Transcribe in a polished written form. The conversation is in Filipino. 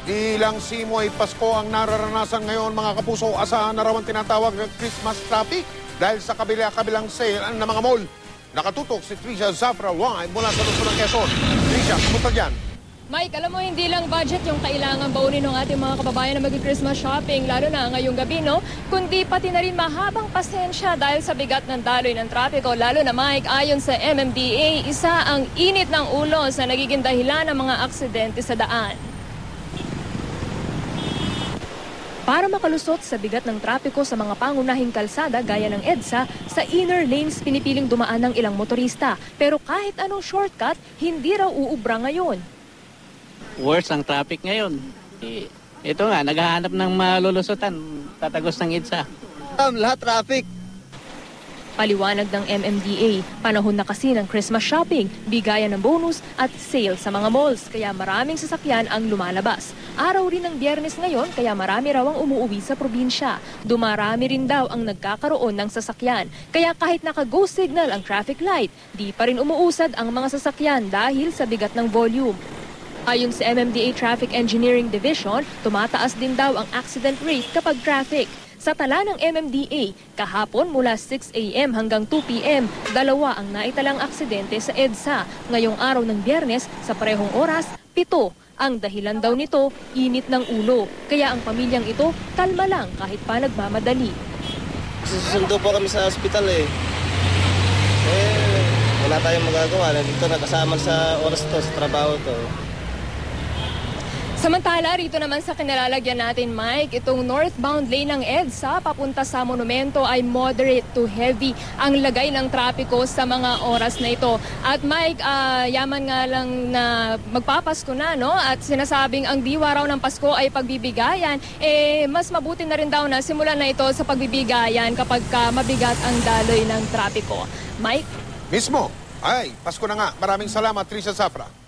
Di lang simoy Pasko ang nararanasan ngayon mga kapuso, asahan na raw ang tinatawag na Christmas traffic dahil sa kabilang sale ng mga mall. Nakatutok si Trisha Zafra live mula sa Luzon ng Quezon. Trisha, kamusta dyan? Mike, alam mo, hindi lang budget yung kailangan baunin ng ating mga kababayan na mag-Christmas shopping, lalo na ngayong gabi, no? Kundi pati na rin mahabang pasensya dahil sa bigat ng daloy ng trapiko. Lalo na, Mike, ayon sa MMDA, isa ang init ng ulo sa nagiging dahilan ng mga aksidente sa daan. Para makalusot sa bigat ng trapiko sa mga pangunahing kalsada gaya ng EDSA, sa inner lanes pinipiling dumaan ng ilang motorista. Pero kahit anong shortcut, hindi raw uubra ngayon. Worse ang traffic ngayon. Ito nga, naghahanap ng malulusutan, tatagos ng EDSA. Lahat traffic. Paliwanag ng MMDA, panahon na kasi ng Christmas shopping, bigayan ng bonus at sale sa mga malls, kaya maraming sasakyan ang lumalabas. Araw rin ng Biyernes ngayon, kaya marami raw ang umuuwi sa probinsya. Dumarami rin daw ang nagkakaroon ng sasakyan, kaya kahit naka-go signal ang traffic light, di pa rin umuusad ang mga sasakyan dahil sa bigat ng volume. Ayon sa MMDA Traffic Engineering Division, tumataas din daw ang accident rate kapag traffic. Sa tala ng MMDA, kahapon mula 6 a.m. hanggang 2 p.m., 2 ang naitalang aksidente sa EDSA. Ngayong araw ng Biyernes, sa parehong oras, 7. Ang dahilan daw nito, init ng ulo. Kaya ang pamilyang ito, kalma lang kahit pa nagmamadali. Susundo po kami sa ospital wala tayong magagawa. Nandito nakasama sa oras to, sa trabaho to. Samantala, rito naman sa kinalalagyan natin, Mike, itong northbound lane ng EDSA papunta sa monumento ay moderate to heavy ang lagay ng trapiko sa mga oras na ito. At Mike, yaman nga lang na magpapasko na, no? At sinasabing ang diwa raw ng Pasko ay pagbibigayan. Mas mabuti na rin daw na simulan na ito sa pagbibigayan kapag mabigat ang daloy ng trapiko. Mike? Mismo. Ay, Pasko na nga. Maraming salamat, Trisha Zafra.